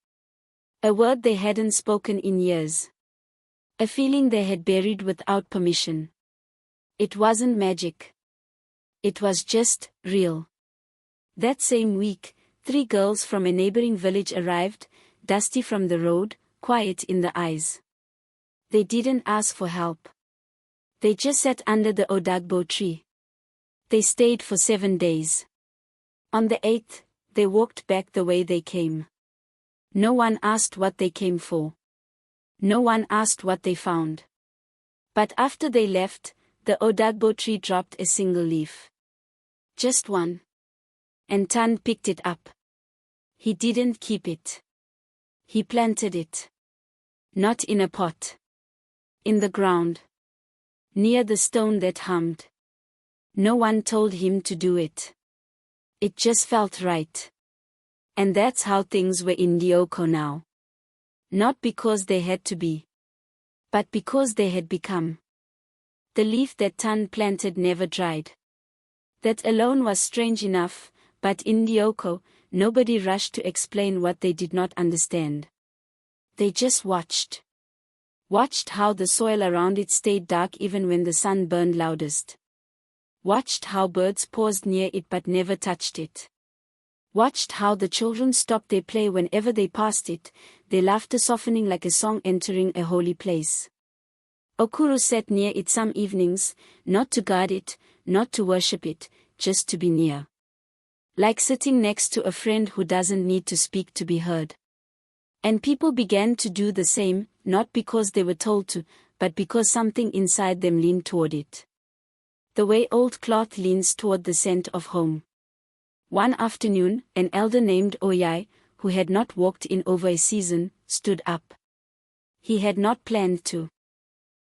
S1: A word they hadn't spoken in years. A feeling they had buried without permission. It wasn't magic. It was just real. That same week, 3 girls from a neighboring village arrived, dusty from the road, quiet in the eyes. They didn't ask for help. They just sat under the odagbo tree. They stayed for 7 days. On the 8th, they walked back the way they came. No one asked what they came for. No one asked what they found. But after they left, the odagbo tree dropped a single leaf. Just one. And Tan picked it up. He didn't keep it. He planted it. Not in a pot. In the ground. Near the stone that hummed. No one told him to do it. It just felt right. And that's how things were in Ndioko now. Not because they had to be. But because they had become. The leaf that Tan planted never dried. That alone was strange enough, but in Ndioko, nobody rushed to explain what they did not understand. They just watched. Watched how the soil around it stayed dark even when the sun burned loudest. Watched how birds paused near it but never touched it. Watched how the children stopped their play whenever they passed it, their laughter softening like a song entering a holy place. Okuru sat near it some evenings, not to guard it, not to worship it, just to be near. Like sitting next to a friend who doesn't need to speak to be heard. And people began to do the same, not because they were told to, but because something inside them leaned toward it. The way old cloth leans toward the scent of home. One afternoon, an elder named Oyai, who had not walked in over a season, stood up. He had not planned to.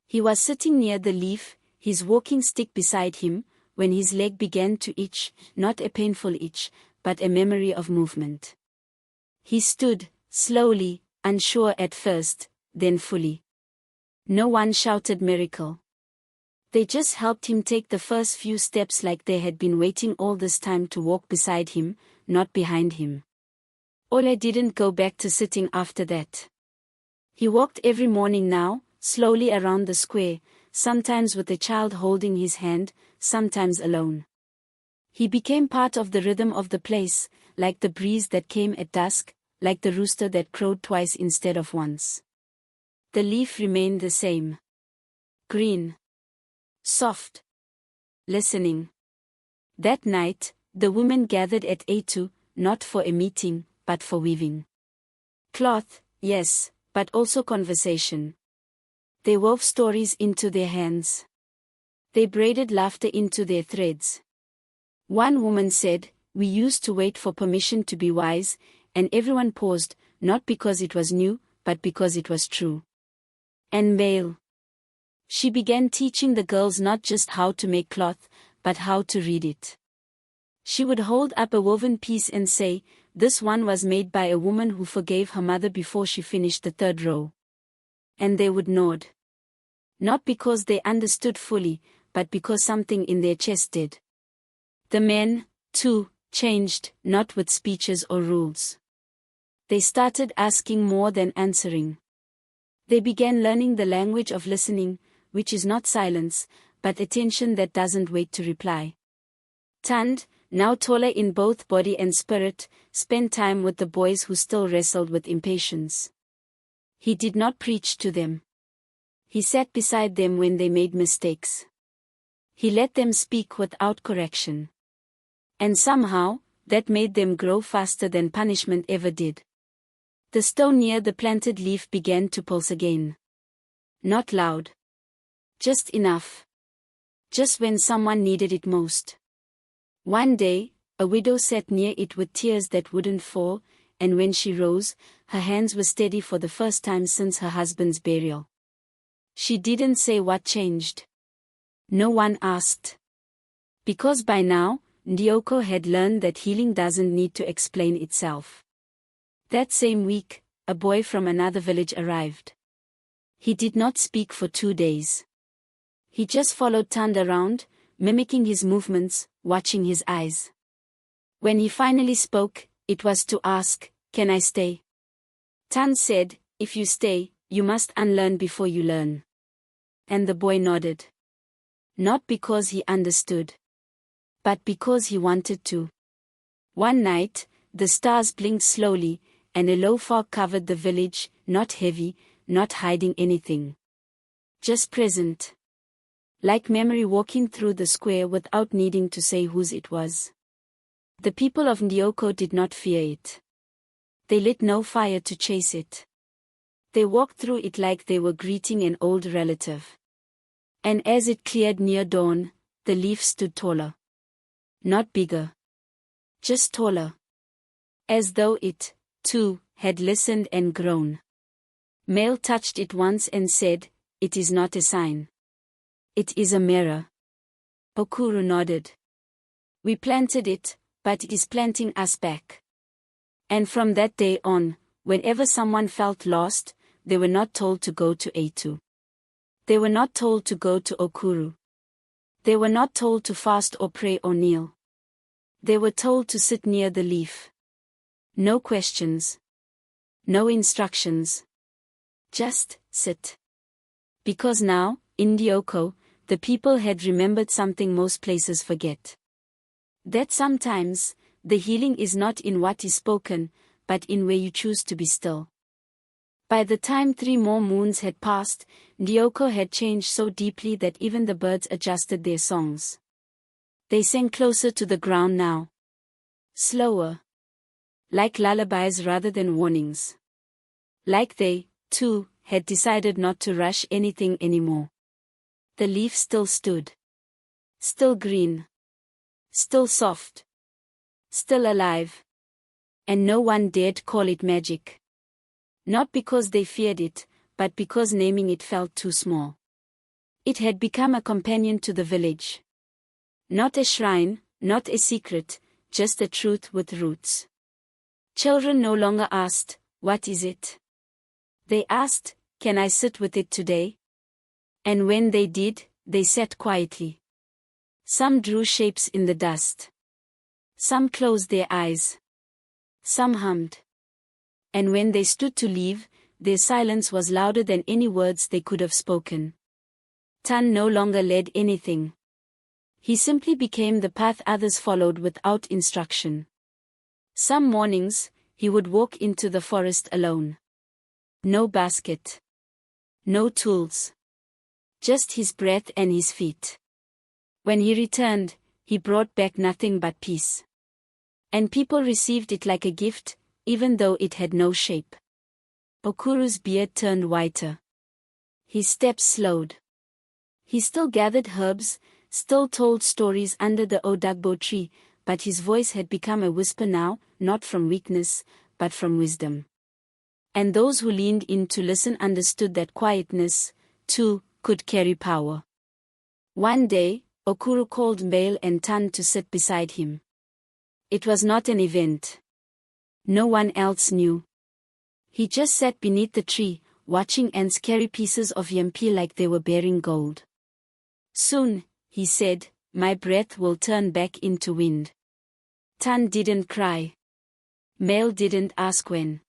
S1: He was sitting near the leaf, his walking stick beside him, when his leg began to itch, not a painful itch, but a memory of movement. He stood, slowly, unsure at first, then fully. No one shouted miracle. They just helped him take the first few steps like they had been waiting all this time to walk beside him, not behind him. Ole didn't go back to sitting after that. He walked every morning now, slowly around the square, sometimes with a child holding his hand, sometimes alone. He became part of the rhythm of the place, like the breeze that came at dusk, like the rooster that crowed twice instead of once. The leaf remained the same. Green. Soft. Listening. That night, the women gathered at A2, not for a meeting, but for weaving. Cloth, yes, but also conversation. They wove stories into their hands. They braided laughter into their threads. One woman said, "We used to wait for permission to be wise," and everyone paused, not because it was new, but because it was true. And Mail. She began teaching the girls not just how to make cloth, but how to read it. She would hold up a woven piece and say, "This one was made by a woman who forgave her mother before she finished the 3rd row." And they would nod. Not because they understood fully, but because something in their chest did. The men, too, changed, not with speeches or rules. They started asking more than answering. They began learning the language of listening, which is not silence, but attention that doesn't wait to reply. Tand, now taller in both body and spirit, spent time with the boys who still wrestled with impatience. He did not preach to them. He sat beside them when they made mistakes. He let them speak without correction. And somehow, that made them grow faster than punishment ever did. The stone near the planted leaf began to pulse again. Not loud. Just enough. Just when someone needed it most. One day, a widow sat near it with tears that wouldn't fall, and when she rose, her hands were steady for the first time since her husband's burial. She didn't say what changed. No one asked. Because by now, Ndioko had learned that healing doesn't need to explain itself. That same week, a boy from another village arrived. He did not speak for 2 days. He just followed Tand around, mimicking his movements, watching his eyes. When he finally spoke, it was to ask, "Can I stay?" Tand said, "If you stay, you must unlearn before you learn." And the boy nodded. Not because he understood, but because he wanted to. One night, the stars blinked slowly, and a low fog covered the village, not heavy, not hiding anything. Just present. Like memory walking through the square without needing to say whose it was. The people of Ndioko did not fear it. They lit no fire to chase it. They walked through it like they were greeting an old relative. And as it cleared near dawn, the leaf stood taller. Not bigger. Just taller. As though it, too, had listened and grown. Male touched it once and said, "It is not a sign. It is a mirror." Okuru nodded. "We planted it, but it is planting us back." And from that day on, whenever someone felt lost, they were not told to go to Eitu. They were not told to go to Okuru. They were not told to fast or pray or kneel. They were told to sit near the leaf. No questions. No instructions. Just sit. Because now, in Ndioko, the people had remembered something most places forget. That sometimes, the healing is not in what is spoken, but in where you choose to be still. By the time 3 more moons had passed, Ndioko had changed so deeply that even the birds adjusted their songs. They sang closer to the ground now. Slower. Like lullabies rather than warnings. Like they, too, had decided not to rush anything anymore. The leaf still stood. Still green. Still soft. Still alive. And no one dared call it magic. Not because they feared it, but because naming it felt too small. It had become a companion to the village. Not a shrine, not a secret, just a truth with roots. Children no longer asked, "What is it?" They asked, "Can I sit with it today?" And when they did, they sat quietly. Some drew shapes in the dust. Some closed their eyes. Some hummed. And when they stood to leave, their silence was louder than any words they could have spoken. Tan no longer led anything. He simply became the path others followed without instruction. Some mornings, he would walk into the forest alone. No basket. No tools. Just his breath and his feet. When he returned, he brought back nothing but peace. And people received it like a gift, even though it had no shape. Okuru's beard turned whiter. His steps slowed. He still gathered herbs, still told stories under the Odagbo tree, but his voice had become a whisper now, not from weakness, but from wisdom. And those who leaned in to listen understood that quietness, too, could carry power. One day, Okuru called Mbale and Tan to sit beside him. It was not an event. No one else knew. He just sat beneath the tree, watching ants carry pieces of yampi like they were bearing gold. Soon, he said, my breath will turn back into wind. Tan didn't cry. Mbale didn't ask when.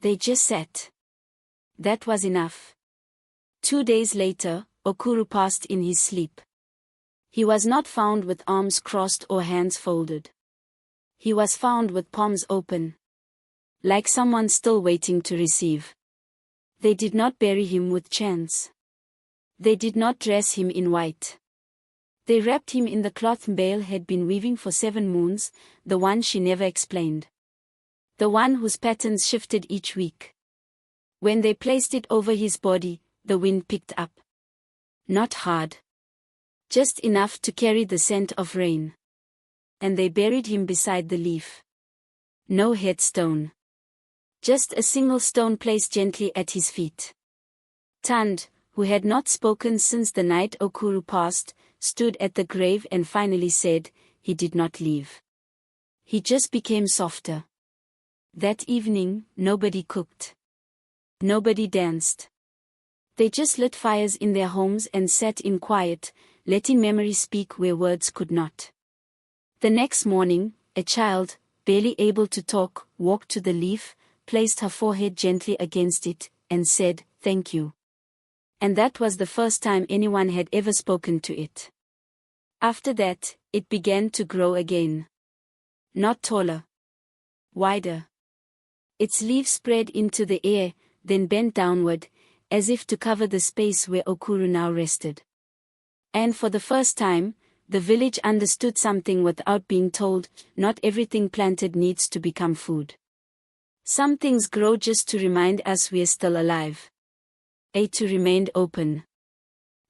S1: They just sat. That was enough. 2 days later, Okuru passed in his sleep. He was not found with arms crossed or hands folded. He was found with palms open. Like someone still waiting to receive. They did not bury him with chants. They did not dress him in white. They wrapped him in the cloth Mbale had been weaving for 7 moons, the one she never explained. The one whose patterns shifted each week. When they placed it over his body, the wind picked up. Not hard. Just enough to carry the scent of rain. And they buried him beside the leaf. No headstone. Just a single stone placed gently at his feet. Tand, who had not spoken since the night Okuru passed, stood at the grave and finally said, he did not leave. He just became softer. That evening, nobody cooked. Nobody danced. They just lit fires in their homes and sat in quiet, letting memory speak where words could not. The next morning, a child, barely able to talk, walked to the leaf, placed her forehead gently against it, and said, "Thank you." And that was the first time anyone had ever spoken to it. After that, it began to grow again. Not taller. Wider. Its leaves spread into the air, then bent downward, as if to cover the space where Okuru now rested. And for the first time, the village understood something without being told: not everything planted needs to become food. Some things grow just to remind us we're still alive. To remained open.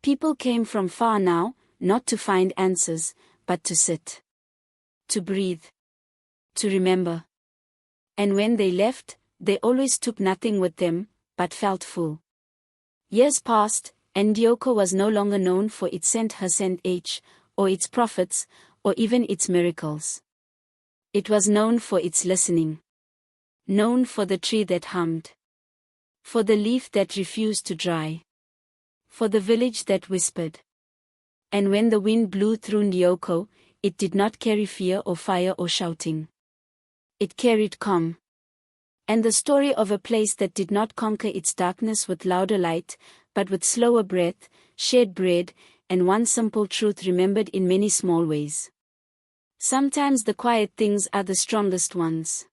S1: People came from far now, not to find answers, but to sit. To breathe. To remember. And when they left, they always took nothing with them, but felt full. Years passed, and Ndioko was no longer known for its scent, or its prophets, or even its miracles. It was known for its listening. Known for the tree that hummed. For the leaf that refused to dry. For the village that whispered. And when the wind blew through Ndioko, it did not carry fear or fire or shouting. It carried calm. And the story of a place that did not conquer its darkness with louder light, but with slower breath, shared bread, and one simple truth remembered in many small ways. Sometimes the quiet things are the strongest ones.